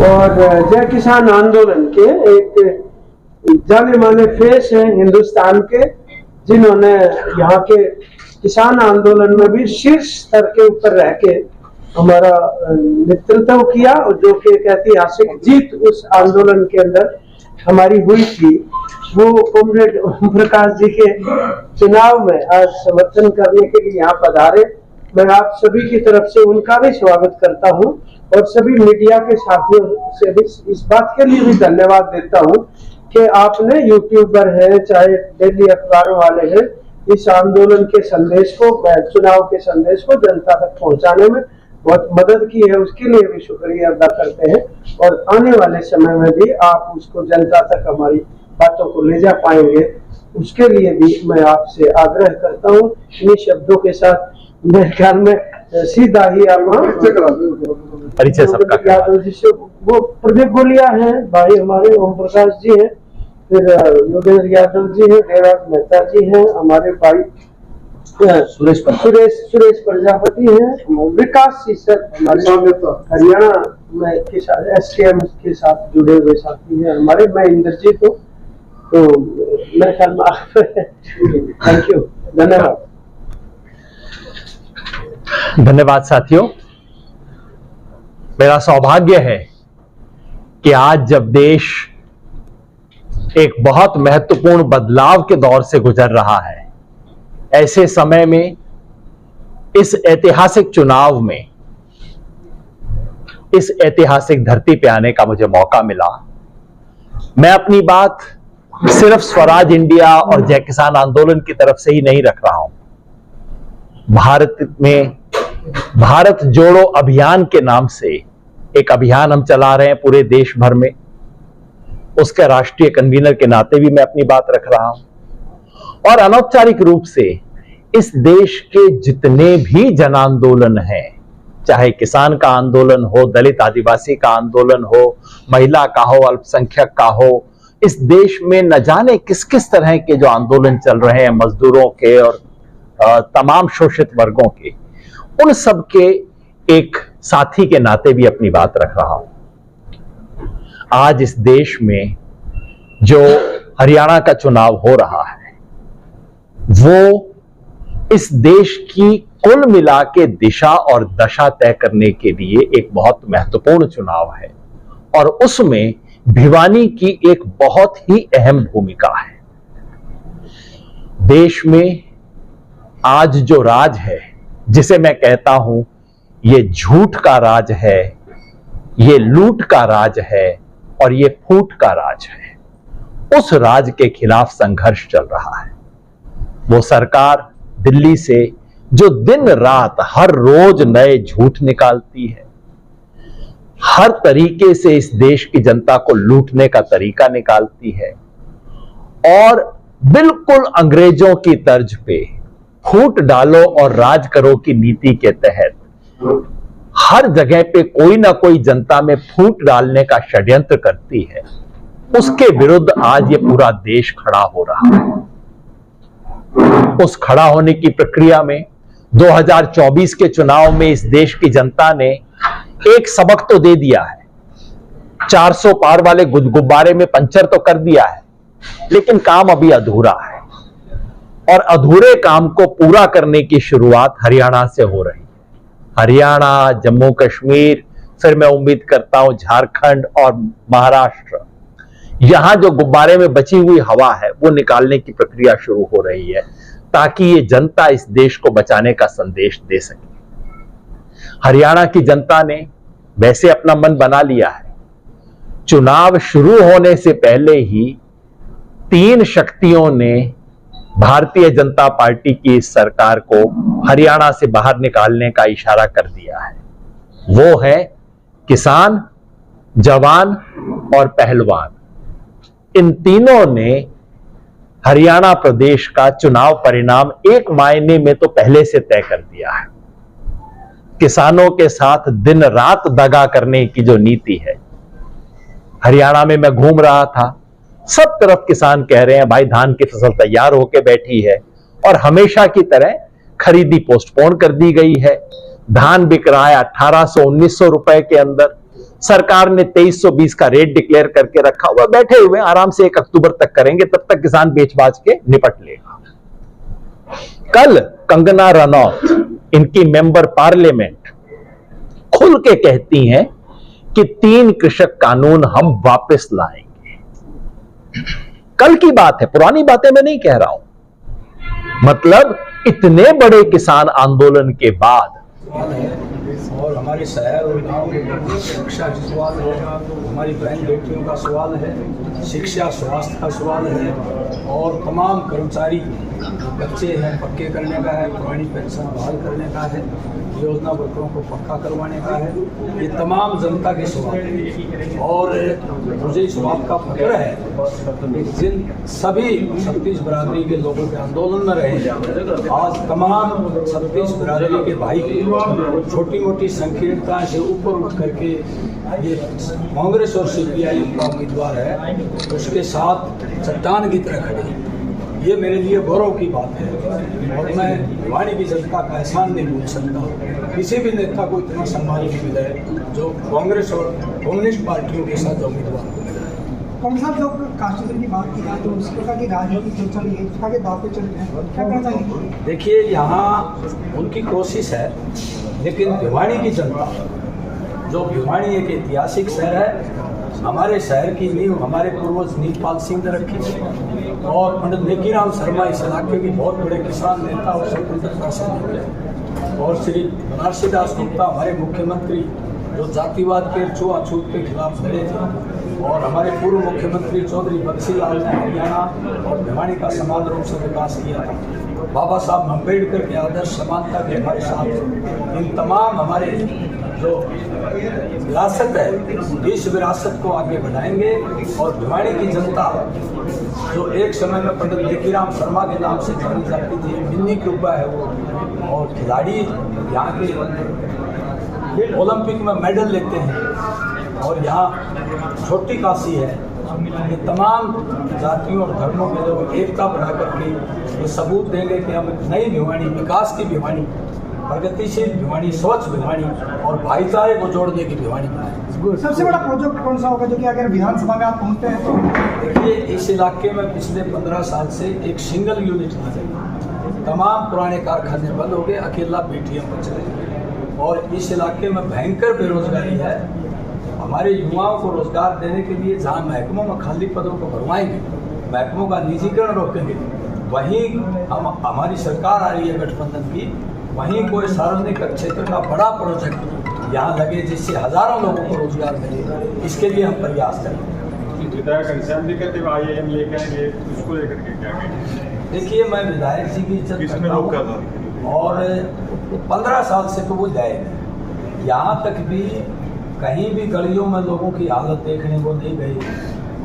और जय किसान आंदोलन के एक जाने माने फेस हैं हिंदुस्तान के, जिन्होंने यहाँ के किसान आंदोलन में भी शीर्ष स्तर के ऊपर रह के हमारा नेतृत्व किया, और जो कि एक ऐतिहासिक जीत उस आंदोलन के अंदर हमारी हुई थी, वो कॉमरेड ओम प्रकाश जी के चुनाव में आज समर्थन करने के लिए यहाँ पधारे। मैं आप सभी की तरफ से उनका भी स्वागत करता हूँ और सभी मीडिया के साथियों से भी इस बात के लिए भी धन्यवाद देता हूँ कि आपने यूट्यूबर है चाहे डेली अखबारों वाले हैं, इस आंदोलन के संदेश को, चुनाव के संदेश को जनता तक पहुंचाने में बहुत मदद की है, उसके लिए भी शुक्रिया अदा करते हैं। और आने वाले समय में भी आप उसको जनता तक हमारी बातों को ले जा पाएंगे, उसके लिए भी मैं आपसे आग्रह करता हूँ। इन्हीं शब्दों के साथ मेरे ख्याल में सीधा ही आप परिचय सबका यादव जी से, वो प्रदीप गोलिया है भाई हमारे, ओम प्रकाश जी हैं, फिर योगेंद्र यादव जी हैं, देवराज मेहता जी हैं, हमारे भाई सुरेश प्रजापति हैं, विकास शीर्षक हमारे हरियाणा में के साथ SKM के साथ जुड़े हुए साथी हैं हमारे, मैं इंद्रजीत हूँ। तो मेरे ख्याल में थैंक यू, धन्यवाद। धन्यवाद साथियों। मेरा सौभाग्य है कि आज जब देश एक बहुत महत्वपूर्ण बदलाव के दौर से गुजर रहा है, ऐसे समय में इस ऐतिहासिक चुनाव में, इस ऐतिहासिक धरती पे आने का मुझे मौका मिला। मैं अपनी बात सिर्फ स्वराज इंडिया और जय किसान आंदोलन की तरफ से ही नहीं रख रहा हूं। भारत में भारत जोड़ो अभियान के नाम से एक अभियान हम चला रहे हैं पूरे देश भर में, उसके राष्ट्रीय कन्वीनर के नाते भी मैं अपनी बात रख रहा हूं। और अनौपचारिक रूप से इस देश के जितने भी जन आंदोलन हैं, चाहे किसान का आंदोलन हो, दलित आदिवासी का आंदोलन हो, महिला का हो, अल्पसंख्यक का हो, इस देश में न जाने किस किस तरह के जो आंदोलन चल रहे हैं, मजदूरों के और तमाम शोषित वर्गों के, उन सब के एक साथी के नाते भी अपनी बात रख रहा हूं। आज इस देश में जो हरियाणा का चुनाव हो रहा है, वो इस देश की कुल मिला के दिशा और दशा तय करने के लिए एक बहुत महत्वपूर्ण चुनाव है, और उसमें भिवानी की एक बहुत ही अहम भूमिका है। देश में आज जो राज है, जिसे मैं कहता हूं ये झूठ का राज है, ये लूट का राज है और ये फूट का राज है, उस राज के खिलाफ संघर्ष चल रहा है। वो सरकार दिल्ली से जो दिन रात हर रोज नए झूठ निकालती है, हर तरीके से इस देश की जनता को लूटने का तरीका निकालती है, और बिल्कुल अंग्रेजों की तर्ज पे फूट डालो और राज करो की नीति के तहत हर जगह पे कोई ना कोई जनता में फूट डालने का षड्यंत्र करती है, उसके विरुद्ध आज ये पूरा देश खड़ा हो रहा है। उस खड़ा होने की प्रक्रिया में 2024 के चुनाव में इस देश की जनता ने एक सबक तो दे दिया है। 400 पार वाले गुब्बारे में पंचर तो कर दिया है, लेकिन काम अभी अधूरा है, और अधूरे काम को पूरा करने की शुरुआत हरियाणा से हो रही है। हरियाणा, जम्मू कश्मीर, फिर मैं उम्मीद करता हूं झारखंड और महाराष्ट्र, यहां जो गुब्बारे में बची हुई हवा है वो निकालने की प्रक्रिया शुरू हो रही है, ताकि ये जनता इस देश को बचाने का संदेश दे सके। हरियाणा की जनता ने वैसे अपना मन बना लिया है। चुनाव शुरू होने से पहले ही 3 शक्तियों ने भारतीय जनता पार्टी की इस सरकार को हरियाणा से बाहर निकालने का इशारा कर दिया है। वो है किसान, जवान और पहलवान। इन तीनों ने हरियाणा प्रदेश का चुनाव परिणाम एक मायने में तो पहले से तय कर दिया है। किसानों के साथ दिन रात दगा करने की जो नीति है, हरियाणा में मैं घूम रहा था, सब तरफ किसान कह रहे हैं भाई धान की फसल तैयार होके बैठी है, और हमेशा की तरह खरीदी पोस्टपोन कर दी गई है। धान बिक रहा है 1800-1900 रुपए के अंदर, सरकार ने 2320 का रेट डिक्लेयर करके रखा हुआ, बैठे हुए आराम से 1 अक्टूबर तक करेंगे, तब तक किसान बेच बाच के निपट लेगा। कल कंगना रनौत, इनकी मेंबर पार्लियामेंट, खुल के कहती हैं कि 3 कृषक कानून हम वापस लाएंगे। कल की बात है, पुरानी बातें मैं नहीं कह रहा हूं। मतलब इतने बड़े किसान आंदोलन के बाद और हमारे शहर और गांव के शिक्षा का सवाल है, हमारी बहन बेटियों का सवाल है, शिक्षा स्वास्थ्य का सवाल है, और तमाम कर्मचारी बच्चे हैं पक्के करने का है, पुरानी पेंशन बहाल करने का है, योजना वर्करों को पक्का करवाने का है, ये तमाम जनता के सवाल है। और मुझे इस बात का फख्र है कि जिन सभी 36 बिरादरी के लोगों के आंदोलन में रहे, आज तमाम 36 बिरादरी के भाई छोटी मोटी संकीर्णता से ऊपर उठ करके ये कांग्रेस और CPI का उम्मीदवार है, उसके साथ चट्टान की तरह खड़े, ये मेरे लिए गौरव की बात है। और मैं भिवानी की जनता का एहसान नहीं भूल सकता। किसी भी नेता को इतना सम्मान नहीं मिला है जो कांग्रेस और कम्युनिस्ट पार्टियों के साथ उम्मीदवार को मिला है। कांग्रेस साहब, जो काश्मीर की बात की जाए तो उस प्रकार की राजनीति जो चल रही है, उसका के दाव पे चल रहे हैं, क्या कहना चाहिए? देखिए, यहाँ उनकी कोशिश है, लेकिन भिवानी की जनता, जो भिवानी एक ऐतिहासिक शहर है, हमारे शहर की नींव हमारे पूर्वज नीलपाल सिंह ने रखी थी, और पंडित नेकीराम शर्मा इस इलाके के बहुत बड़े किसान नेता और स्वतंत्रता सेनानी, और श्री बनारसी दास गुप्ता हमारे मुख्यमंत्री, जो जातिवाद के छुआछूत के खिलाफ लड़े थे, और हमारे पूर्व मुख्यमंत्री चौधरी बंसी लाल ने हरियाणा और भिवानी का समान रूप से विकास किया था। बाबा साहब अम्बेडकर के आदर्श समानता के हमारे साथ, इन तमाम हमारे जो विरासत है, इस विरासत को आगे बढ़ाएंगे। और भिवानी की जनता, जो एक समय में पंडित नेकीराम शर्मा के नाम से जानी जाती थी, मिन्नी कृपा है वो, और खिलाड़ी यहाँ के ओलंपिक में मेडल लेते हैं, और यहाँ छोटी काशी है, ये तमाम जातियों और धर्मों के लोग एकता बना करके ये सबूत देंगे कि हम नई भिवानी, विकास की भिवानी, प्रगतिशील भिवानी, स्वच्छ भिवानी और भाईचारे को जोड़ने की भिवानी बनाए। सबसे बड़ा प्रोजेक्ट कौन सा होगा जो कि अगर विधानसभा में आप पहुंचते हैं तो? देखिए, इस इलाके में पिछले 15 साल से एक सिंगल यूनिट नहीं है, तमाम पुराने कारखाने बंद हो गए, अकेला PTM बच रहे, और इस इलाके में भयंकर बेरोजगारी है। हमारे युवाओं को रोजगार देने के लिए जहाँ महकमों में खाली पदों को भरवाएंगे, महकमों का निजीकरण रोकेंगे, वहीं हमारी सरकार आ रही है गठबंधन की, वहीं कोई सार्वजनिक क्षेत्र का बड़ा प्रोजेक्ट यहाँ लगे जिससे हजारों लोगों को रोजगार मिले, इसके लिए हम प्रयास करेंगे। विधायक घनश्याम जी कहते हैं IAM लेकर आएंगे, उसको लेकर के क्या कहेंगे? देखिए, मैं विधायक जी की इज्जत करता हूँ, और 15 साल से तो वो जाएंगे। यहाँ तक भी कहीं भी गलियों में लोगों की हालत देखने को नहीं गई,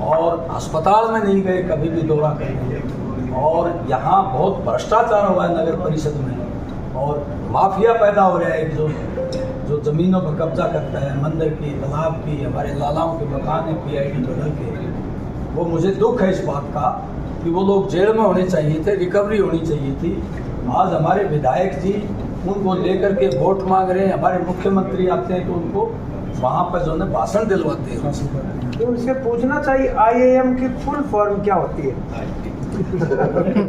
और अस्पताल में नहीं गए कभी भी दौरा करने, और यहाँ बहुत भ्रष्टाचार हुआ है नगर परिषद में, और माफिया पैदा हो रहा है जो ज़मीनों पर कब्जा करता है, मंदिर की, तालाब की, हमारे लालाओं के मकान है PID बदल के। वो मुझे दुख है इस बात का कि वो लोग जेल में होने चाहिए थे, रिकवरी होनी चाहिए थी। आज हमारे विधायक जी उनको लेकर के वोट मांग रहे हैं, हमारे मुख्यमंत्री आते हैं तो उनको वहाँ पर जो है भाषण दिलवाते हैं। तो उनसे पूछना चाहिए IAM की फुल फॉर्म क्या होती है?